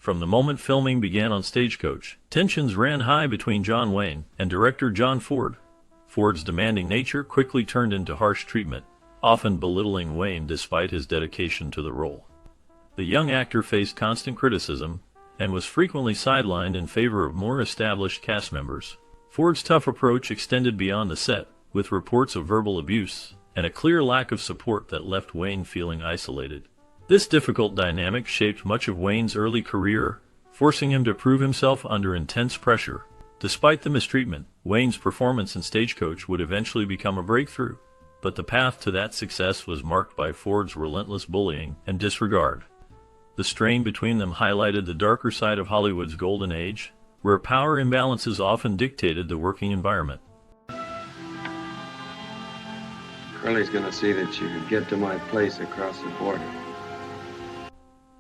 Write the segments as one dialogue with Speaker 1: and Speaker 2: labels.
Speaker 1: From the moment filming began on Stagecoach, tensions ran high between John Wayne and director John Ford. Ford's demanding nature quickly turned into harsh treatment, often belittling Wayne despite his dedication to the role. The young actor faced constant criticism and was frequently sidelined in favor of more established cast members. Ford's tough approach extended beyond the set, with reports of verbal abuse and a clear lack of support that left Wayne feeling isolated. This difficult dynamic shaped much of Wayne's early career, forcing him to prove himself under intense pressure. Despite the mistreatment, Wayne's performance in Stagecoach would eventually become a breakthrough, but the path to that success was marked by Ford's relentless bullying and disregard. The strain between them highlighted the darker side of Hollywood's golden age, where power imbalances often dictated the working environment.
Speaker 2: Curly's gonna see that you can get to my place across the border.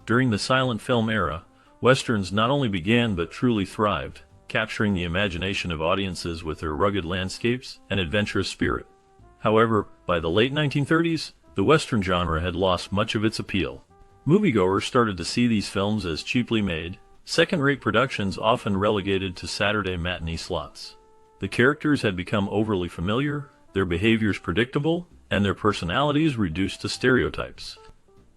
Speaker 1: During the silent film era, westerns not only began but truly thrived, capturing the imagination of audiences with their rugged landscapes and adventurous spirit. However, by the late 1930s, the western genre had lost much of its appeal. Moviegoers started to see these films as cheaply made, second-rate productions often relegated to Saturday matinee slots. The characters had become overly familiar, their behaviors predictable, and their personalities reduced to stereotypes.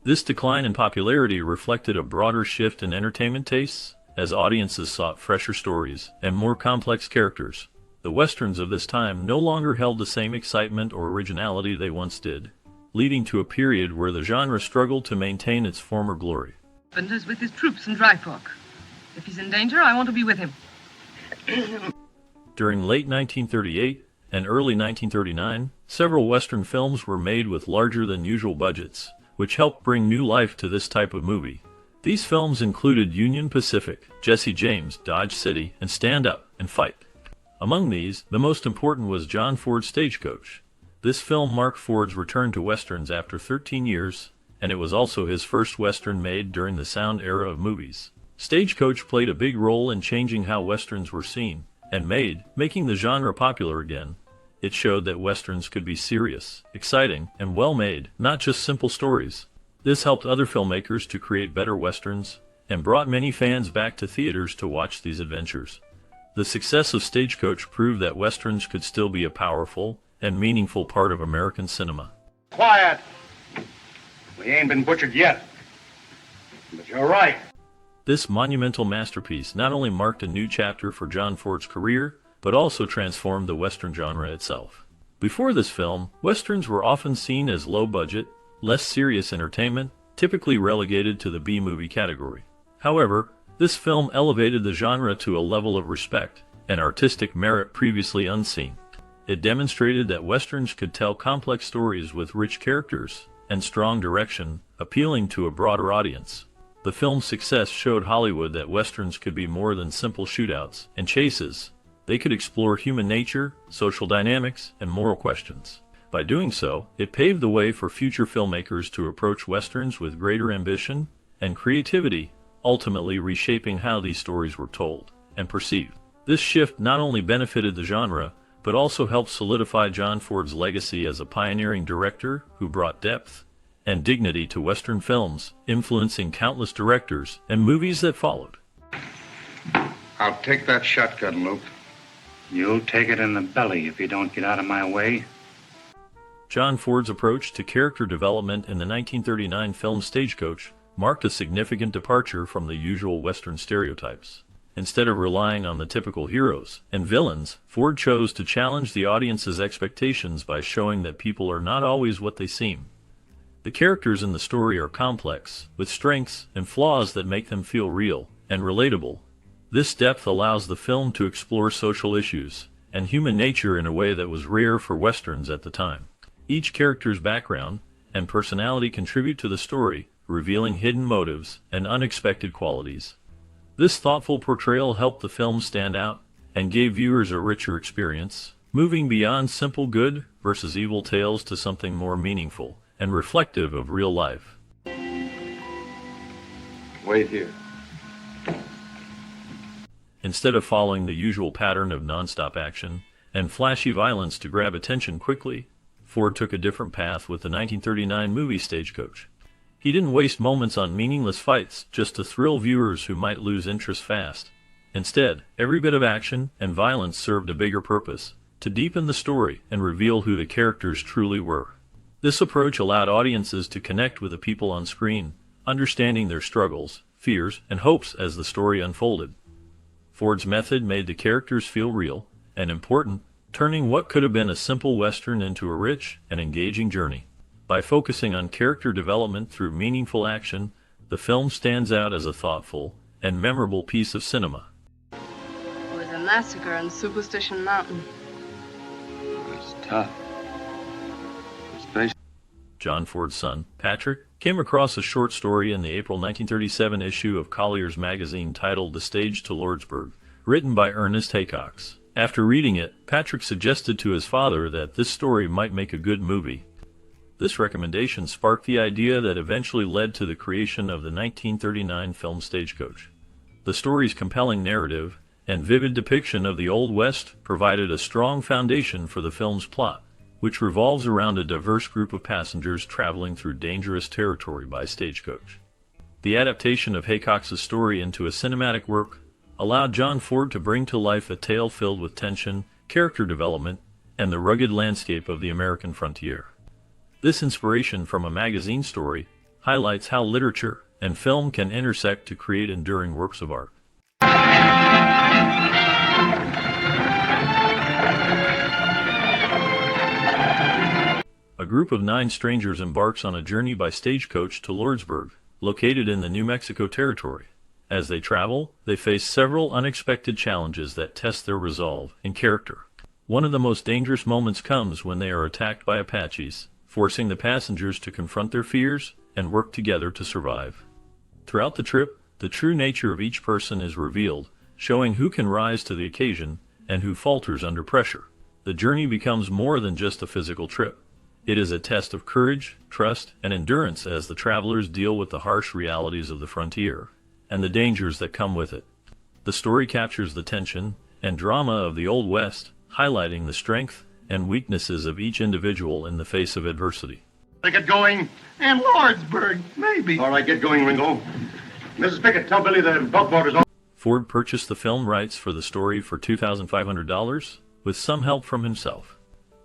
Speaker 1: This decline in popularity reflected a broader shift in entertainment tastes, as audiences sought fresher stories and more complex characters. The westerns of this time no longer held the same excitement or originality they once did, leading to a period where the genre struggled to maintain its former glory.
Speaker 3: Is with his troops in Dry Fork. If he's in danger, I want to be with him.
Speaker 1: During late 1938 and early 1939, several western films were made with larger-than-usual budgets, which helped bring new life to this type of movie. These films included Union Pacific, Jesse James, Dodge City, and Stand Up and Fight. Among these, the most important was John Ford's Stagecoach. This film marked Ford's return to westerns after 13 years, and it was also his first western made during the sound era of movies. Stagecoach played a big role in changing how westerns were seen and made, making the genre popular again. It showed that westerns could be serious, exciting, and well-made, not just simple stories. This helped other filmmakers to create better westerns and brought many fans back to theaters to watch these adventures. The success of Stagecoach proved that westerns could still be a powerful and meaningful part of American cinema.
Speaker 4: Quiet! We ain't been butchered yet. But you're right.
Speaker 1: This monumental masterpiece not only marked a new chapter for John Ford's career, but also transformed the western genre itself. Before this film, westerns were often seen as low-budget, less serious entertainment, typically relegated to the B-movie category. However, this film elevated the genre to a level of respect and artistic merit previously unseen. It demonstrated that westerns could tell complex stories with rich characters and strong direction, appealing to a broader audience. The film's success showed Hollywood that westerns could be more than simple shootouts and chases. They could explore human nature, social dynamics, and moral questions. By doing so, it paved the way for future filmmakers to approach westerns with greater ambition and creativity, ultimately reshaping how these stories were told and perceived. This shift not only benefited the genre, but also helped solidify John Ford's legacy as a pioneering director who brought depth and dignity to western films, influencing countless directors and movies that followed.
Speaker 4: I'll take that shotgun, Luke.
Speaker 5: You'll take it in the belly if you don't get out of my way.
Speaker 1: John Ford's approach to character development in the 1939 film Stagecoach marked a significant departure from the usual western stereotypes. Instead of relying on the typical heroes and villains, Ford chose to challenge the audience's expectations by showing that people are not always what they seem. The characters in the story are complex, with strengths and flaws that make them feel real and relatable. This depth allows the film to explore social issues and human nature in a way that was rare for westerns at the time. Each character's background and personality contribute to the story, revealing hidden motives and unexpected qualities. This thoughtful portrayal helped the film stand out and gave viewers a richer experience, moving beyond simple good versus evil tales to something more meaningful and reflective of real life.
Speaker 2: Wait here.
Speaker 1: Instead of following the usual pattern of nonstop action and flashy violence to grab attention quickly, Ford took a different path with the 1939 movie Stagecoach. He didn't waste moments on meaningless fights just to thrill viewers who might lose interest fast. Instead, every bit of action and violence served a bigger purpose, to deepen the story and reveal who the characters truly were. This approach allowed audiences to connect with the people on screen, understanding their struggles, fears, and hopes as the story unfolded. Ford's method made the characters feel real and important, turning what could have been a simple Western into a rich and engaging journey. By focusing on character development through meaningful action, the film stands out as a thoughtful and memorable piece of cinema.
Speaker 3: It was a massacre on Superstition Mountain.
Speaker 2: It's tough. Especially.
Speaker 1: John Ford's son, Patrick, came across a short story in the April 1937 issue of Collier's magazine titled The Stage to Lordsburg, written by Ernest Haycox. After reading it, Patrick suggested to his father that this story might make a good movie. This recommendation sparked the idea that eventually led to the creation of the 1939 film Stagecoach. The story's compelling narrative and vivid depiction of the Old West provided a strong foundation for the film's plot, which revolves around a diverse group of passengers traveling through dangerous territory by stagecoach. The adaptation of Haycox's story into a cinematic work allowed John Ford to bring to life a tale filled with tension, character development, and the rugged landscape of the American frontier. This inspiration from a magazine story highlights how literature and film can intersect to create enduring works of art. A group of 9 strangers embarks on a journey by stagecoach to Lordsburg, located in the New Mexico Territory. As they travel, they face several unexpected challenges that test their resolve and character. One of the most dangerous moments comes when they are attacked by Apaches, forcing the passengers to confront their fears and work together to survive. Throughout the trip, the true nature of each person is revealed, showing who can rise to the occasion and who falters under pressure. The journey becomes more than just a physical trip. It is a test of courage, trust, and endurance as the travelers deal with the harsh realities of the frontier and the dangers that come with it. The story captures the tension and drama of the Old West, highlighting the strength and weaknesses of each individual in the face of adversity.
Speaker 4: They get going.
Speaker 6: And Lordsburg, maybe.
Speaker 4: All right, get going, Ringo. Mrs. Pickett, tell Billy the bug boat is on.
Speaker 1: Ford purchased the film rights for the story for $2,500, with some help from himself.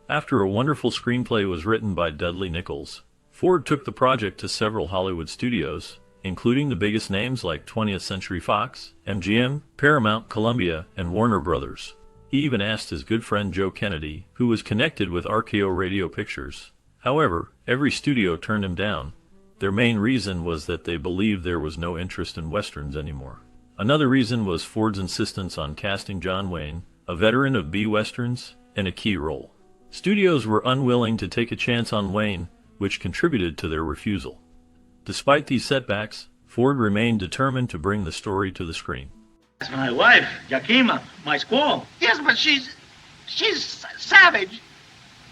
Speaker 1: After a wonderful screenplay was written by Dudley Nichols, Ford took the project to several Hollywood studios, including the biggest names like 20th Century Fox, MGM, Paramount, Columbia, and Warner Brothers. He even asked his good friend Joe Kennedy, who was connected with RKO Radio Pictures. However, every studio turned him down. Their main reason was that they believed there was no interest in westerns anymore. Another reason was Ford's insistence on casting John Wayne, a veteran of B-westerns, in a key role. Studios were unwilling to take a chance on Wayne, which contributed to their refusal. Despite these setbacks, Ford remained determined to bring the story to the screen.
Speaker 6: That's my wife, Yakima, my squaw.
Speaker 7: Yes, but she's savage.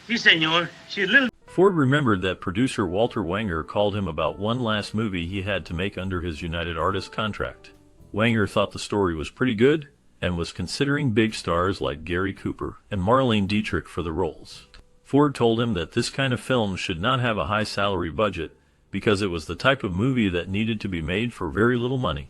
Speaker 6: Si, senor. She's little.
Speaker 1: Ford remembered that producer Walter Wanger called him about one last movie he had to make under his United Artists contract. Wanger thought the story was pretty good and was considering big stars like Gary Cooper and Marlene Dietrich for the roles. Ford told him that this kind of film should not have a high salary budget because it was the type of movie that needed to be made for very little money.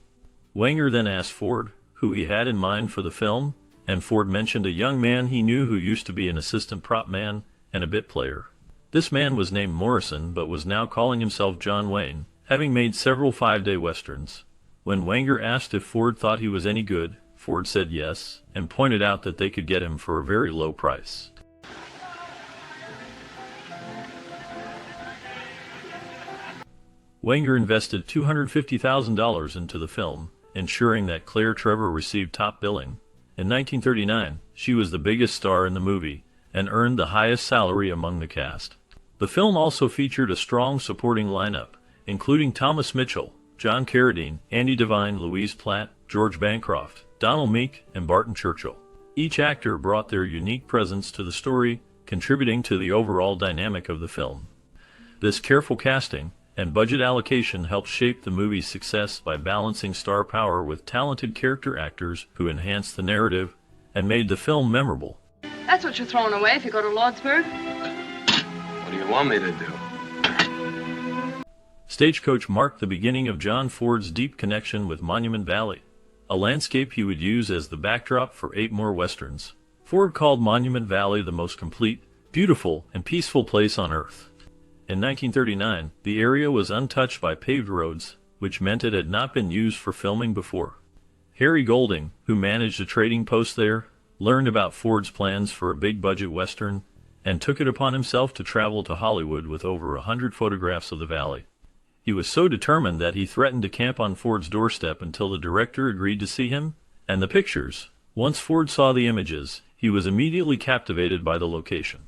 Speaker 1: Wanger then asked Ford who he had in mind for the film, and Ford mentioned a young man he knew who used to be an assistant prop man and a bit player. This man was named Morrison but was now calling himself John Wayne, having made several 5-day westerns. When Wanger asked if Ford thought he was any good, Ford said yes, and pointed out that they could get him for a very low price. Wanger invested $250,000 into the film, ensuring that Claire Trevor received top billing. In 1939, she was the biggest star in the movie and earned the highest salary among the cast. The film also featured a strong supporting lineup, including Thomas Mitchell, John Carradine, Andy Devine, Louise Platt, George Bancroft, Donald Meek, and Barton Churchill. Each actor brought their unique presence to the story, contributing to the overall dynamic of the film. This careful casting and budget allocation helped shape the movie's success by balancing star power with talented character actors who enhanced the narrative and made the film memorable.
Speaker 3: That's what you're throwing away if you go to Lordsburg.
Speaker 2: What do you want me to do?
Speaker 1: Stagecoach marked the beginning of John Ford's deep connection with Monument Valley, a landscape he would use as the backdrop for 8 more westerns. Ford called Monument Valley the most complete, beautiful, and peaceful place on Earth. In 1939, the area was untouched by paved roads, which meant it had not been used for filming before. Harry Golding, who managed a trading post there, learned about Ford's plans for a big-budget western, and took it upon himself to travel to Hollywood with over 100 photographs of the valley. He was so determined that he threatened to camp on Ford's doorstep until the director agreed to see him and the pictures. Once Ford saw the images, he was immediately captivated by the location.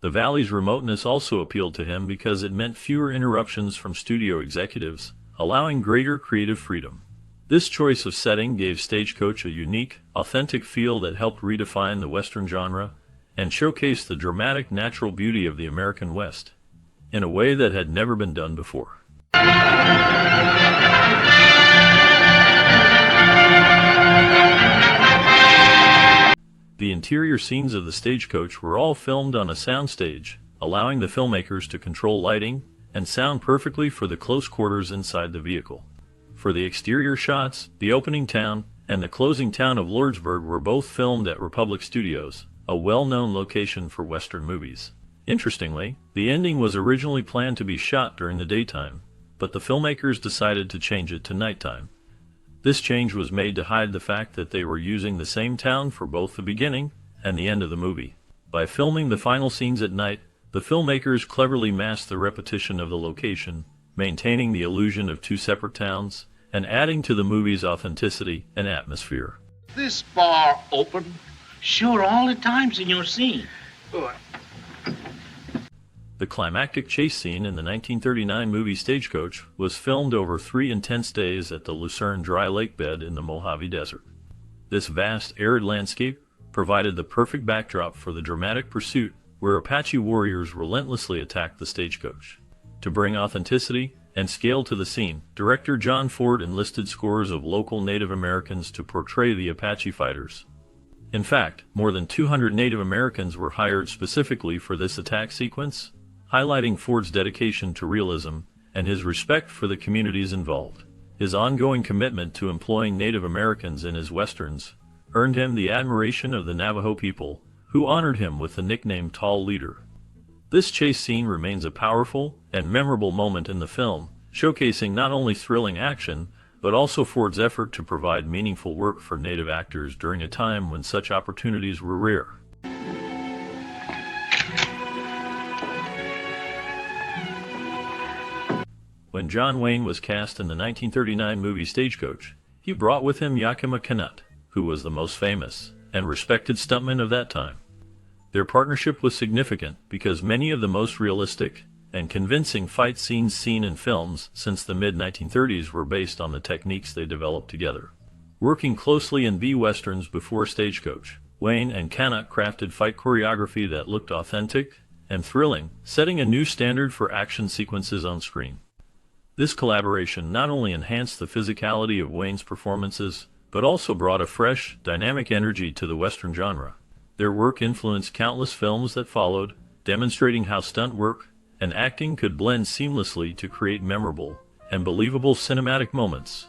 Speaker 1: The valley's remoteness also appealed to him because it meant fewer interruptions from studio executives, allowing greater creative freedom. This choice of setting gave Stagecoach a unique, authentic feel that helped redefine the Western genre and showcase the dramatic natural beauty of the American West in a way that had never been done before. The interior scenes of the Stagecoach were all filmed on a soundstage, allowing the filmmakers to control lighting and sound perfectly for the close quarters inside the vehicle. For the exterior shots, the opening town and the closing town of Lordsburg were both filmed at Republic Studios, a well-known location for Western movies. Interestingly, the ending was originally planned to be shot during the daytime, but the filmmakers decided to change it to nighttime. This change was made to hide the fact that they were using the same town for both the beginning and the end of the movie. By filming the final scenes at night, the filmmakers cleverly masked the repetition of the location, maintaining the illusion of 2 separate towns, and adding to the movie's authenticity and atmosphere.
Speaker 7: This bar open?
Speaker 6: Sure, all the times in your scene.
Speaker 1: The climactic chase scene in the 1939 movie Stagecoach was filmed over 3 intense days at the Lucerne dry lake bed in the Mojave Desert. This vast, arid landscape provided the perfect backdrop for the dramatic pursuit where Apache warriors relentlessly attacked the stagecoach. To bring authenticity and scale to the scene, director John Ford enlisted scores of local Native Americans to portray the Apache fighters. In fact, more than 200 Native Americans were hired specifically for this attack sequence, highlighting Ford's dedication to realism and his respect for the communities involved. His ongoing commitment to employing Native Americans in his westerns earned him the admiration of the Navajo people, who honored him with the nickname Tall Leader. This chase scene remains a powerful and memorable moment in the film, showcasing not only thrilling action, but also Ford's effort to provide meaningful work for Native actors during a time when such opportunities were rare. When John Wayne was cast in the 1939 movie Stagecoach, he brought with him Yakima Makut, who was the most famous and respected stuntman of that time. Their partnership was significant because many of the most realistic and convincing fight scenes seen in films since the mid-1930s were based on the techniques they developed together. Working closely in B-westerns before Stagecoach, Wayne and Makut crafted fight choreography that looked authentic and thrilling, setting a new standard for action sequences on screen. This collaboration not only enhanced the physicality of Wayne's performances, but also brought a fresh, dynamic energy to the Western genre. Their work influenced countless films that followed, demonstrating how stunt work and acting could blend seamlessly to create memorable and believable cinematic moments.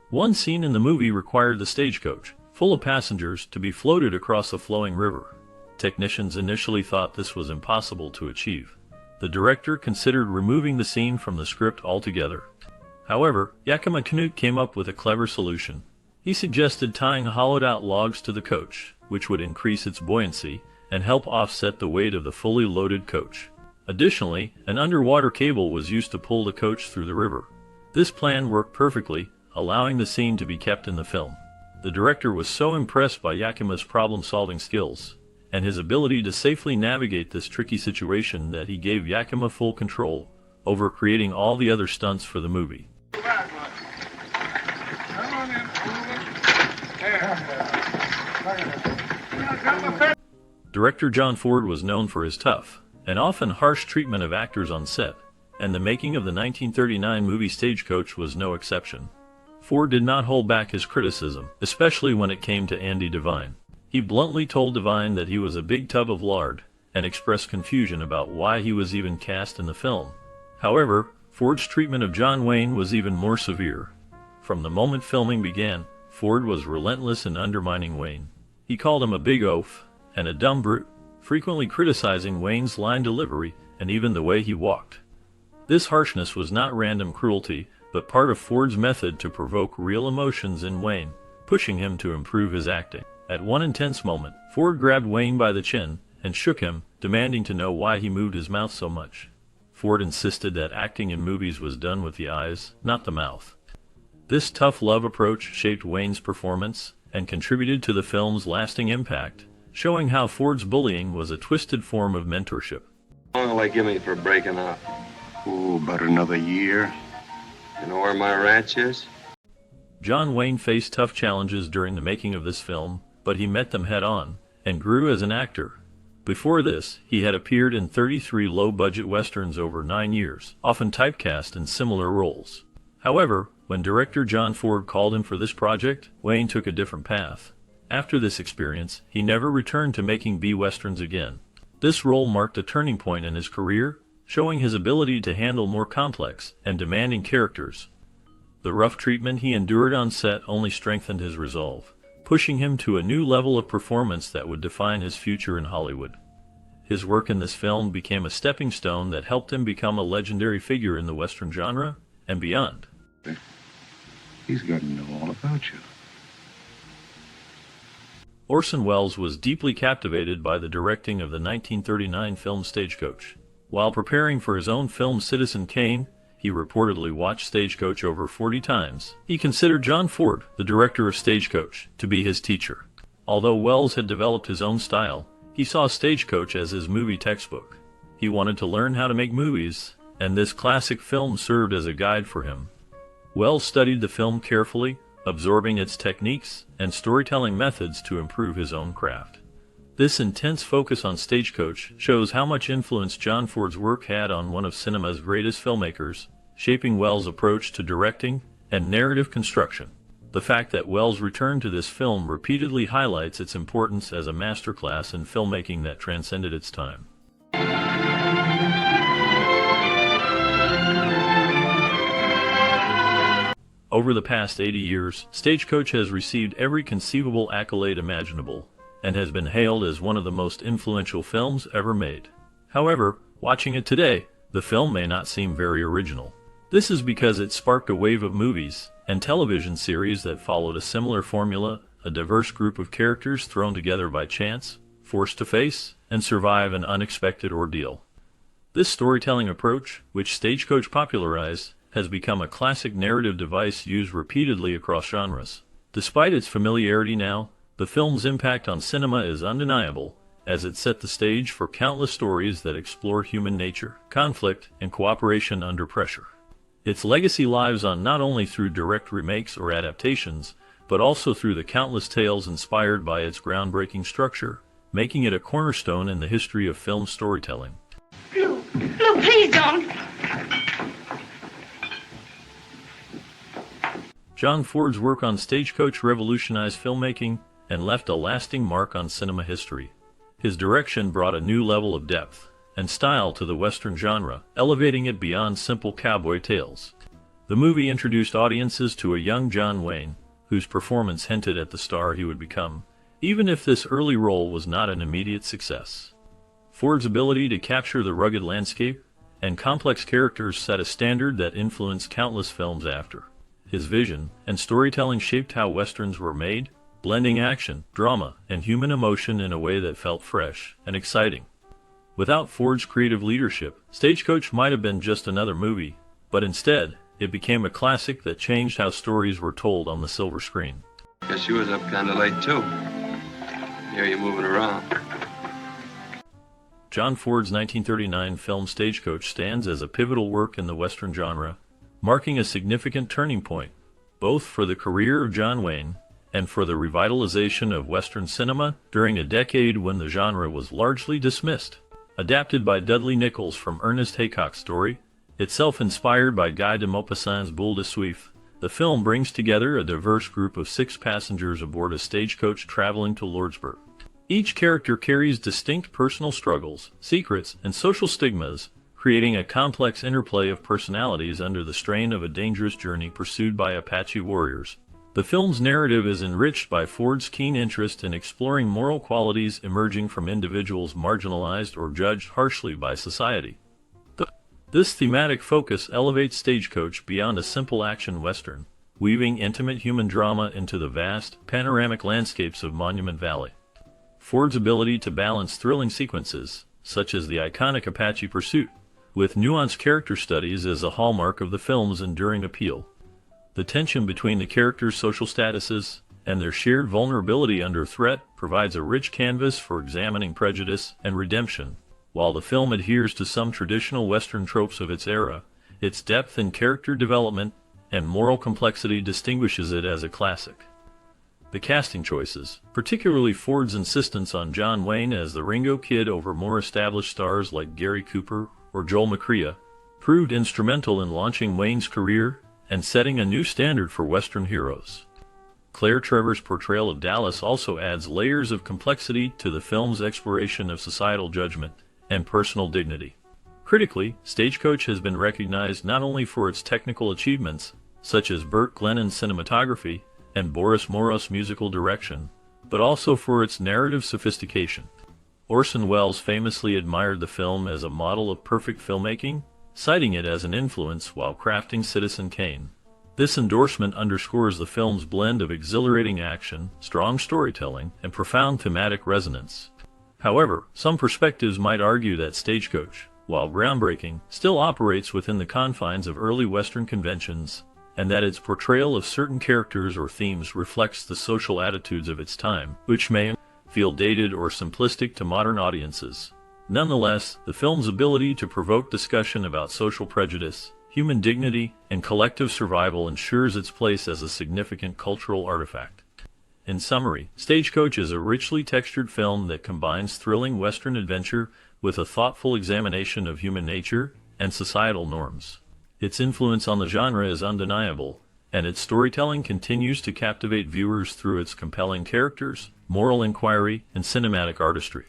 Speaker 1: One scene in the movie required the stagecoach, full of passengers, to be floated across a flowing river. Technicians initially thought this was impossible to achieve. The director considered removing the scene from the script altogether. However, Yakima Makut came up with a clever solution. He suggested tying hollowed-out logs to the coach, which would increase its buoyancy and help offset the weight of the fully loaded coach. Additionally, an underwater cable was used to pull the coach through the river. This plan worked perfectly, allowing the scene to be kept in the film. The director was so impressed by Yakima's problem-solving skills and his ability to safely navigate this tricky situation that he gave Yakima full control over creating all the other stunts for the movie. Director John Ford was known for his tough and often harsh treatment of actors on set, and the making of the 1939 movie Stagecoach was no exception. Ford did not hold back his criticism, especially when it came to Andy Devine. He bluntly told Devine that he was a big tub of lard, and expressed confusion about why he was even cast in the film. However, Ford's treatment of John Wayne was even more severe. From the moment filming began, Ford was relentless in undermining Wayne. He called him a big oaf and a dumb brute, frequently criticizing Wayne's line delivery and even the way he walked. This harshness was not random cruelty, but part of Ford's method to provoke real emotions in Wayne, pushing him to improve his acting. At one intense moment, Ford grabbed Wayne by the chin and shook him, demanding to know why he moved his mouth so much. Ford insisted that acting in movies was done with the eyes, not the mouth. This tough love approach shaped Wayne's performance and contributed to the film's lasting impact, showing how Ford's bullying was a twisted form of mentorship.
Speaker 2: How long will they give me for breaking out?
Speaker 4: Oh, about another year.
Speaker 2: You know where my ranch is?
Speaker 1: John Wayne faced tough challenges during the making of this film, but he met them head-on and grew as an actor. Before this, he had appeared in 33 low-budget westerns over 9 years, often typecast in similar roles. However, when director John Ford called him for this project, Wayne took a different path. After this experience, he never returned to making B-westerns again. This role marked a turning point in his career, showing his ability to handle more complex and demanding characters. The rough treatment he endured on set only strengthened his resolve, pushing him to a new level of performance that would define his future in Hollywood. His work in this film became a stepping stone that helped him become a legendary figure in the Western genre and beyond.
Speaker 4: He's got to know all about you.
Speaker 1: Orson Wells was deeply captivated by the directing of the 1939 film Stagecoach. While preparing for his own film Citizen Kane, he reportedly watched Stagecoach over 40 times. He considered John Ford, the director of Stagecoach, to be his teacher. Although Wells had developed his own style, he saw Stagecoach as his movie textbook. He wanted to learn how to make movies, and this classic film served as a guide for him. Wells studied the film carefully, absorbing its techniques and storytelling methods to improve his own craft. This intense focus on Stagecoach shows how much influence John Ford's work had on one of cinema's greatest filmmakers, shaping Wells' approach to directing and narrative construction. The fact that Wells returned to this film repeatedly highlights its importance as a masterclass in filmmaking that transcended its time. Over the past 80 years, Stagecoach has received every conceivable accolade imaginable, and has been hailed as one of the most influential films ever made. However, watching it today, the film may not seem very original. This is because it sparked a wave of movies and television series that followed a similar formula, a diverse group of characters thrown together by chance, forced to face and survive an unexpected ordeal. This storytelling approach, which Stagecoach popularized, has become a classic narrative device used repeatedly across genres. Despite its familiarity now, the film's impact on cinema is undeniable, as it set the stage for countless stories that explore human nature, conflict, and cooperation under pressure. Its legacy lives on not only through direct remakes or adaptations, but also through the countless tales inspired by its groundbreaking structure, making it a cornerstone in the history of film storytelling.
Speaker 8: Lou, please don't!
Speaker 1: John Ford's work on Stagecoach revolutionized filmmaking and left a lasting mark on cinema history. His direction brought a new level of depth and style to the Western genre, elevating it beyond simple cowboy tales. The movie introduced audiences to a young John Wayne, whose performance hinted at the star he would become, even if this early role was not an immediate success. Ford's ability to capture the rugged landscape and complex characters set a standard that influenced countless films after. His vision and storytelling shaped how Westerns were made, blending action, drama, and human emotion in a way that felt fresh and exciting. Without Ford's creative leadership, Stagecoach might have been just another movie, but instead, it became a classic that changed how stories were told on the silver screen.
Speaker 2: Guess you was up kind of late, too. Hear you moving around.
Speaker 1: John Ford's 1939 film Stagecoach stands as a pivotal work in the Western genre, marking a significant turning point, both for the career of John Wayne and for the revitalization of Western cinema during a decade when the genre was largely dismissed. Adapted by Dudley Nichols from Ernest Haycock's story, itself inspired by Guy de Maupassant's Boule de Suif, the film brings together a diverse group of 6 passengers aboard a stagecoach traveling to Lordsburg. Each character carries distinct personal struggles, secrets, and social stigmas, creating a complex interplay of personalities under the strain of a dangerous journey pursued by Apache warriors. The film's narrative is enriched by Ford's keen interest in exploring moral qualities emerging from individuals marginalized or judged harshly by society. This thematic focus elevates Stagecoach beyond a simple action western, weaving intimate human drama into the vast, panoramic landscapes of Monument Valley. Ford's ability to balance thrilling sequences, such as the iconic Apache pursuit, with nuanced character studies is a hallmark of the film's enduring appeal. The tension between the characters' social statuses and their shared vulnerability under threat provides a rich canvas for examining prejudice and redemption. While the film adheres to some traditional Western tropes of its era, its depth in character development and moral complexity distinguishes it as a classic. The casting choices, particularly Ford's insistence on John Wayne as the Ringo Kid over more established stars like Gary Cooper or Joel McCrea, proved instrumental in launching Wayne's career and setting a new standard for Western heroes. Claire Trevor's portrayal of Dallas also adds layers of complexity to the film's exploration of societal judgment and personal dignity. Critically, Stagecoach has been recognized not only for its technical achievements, such as Burt Glennon's cinematography and Boris Moros's musical direction, but also for its narrative sophistication. Orson Wells famously admired the film as a model of perfect filmmaking, citing it as an influence while crafting Citizen Kane. This endorsement underscores the film's blend of exhilarating action, strong storytelling, and profound thematic resonance. However, some perspectives might argue that Stagecoach, while groundbreaking, still operates within the confines of early Western conventions, and that its portrayal of certain characters or themes reflects the social attitudes of its time, which may feel dated or simplistic to modern audiences. Nonetheless, the film's ability to provoke discussion about social prejudice, human dignity, and collective survival ensures its place as a significant cultural artifact. In summary, Stagecoach is a richly textured film that combines thrilling Western adventure with a thoughtful examination of human nature and societal norms. Its influence on the genre is undeniable, and its storytelling continues to captivate viewers through its compelling characters, moral inquiry, and cinematic artistry.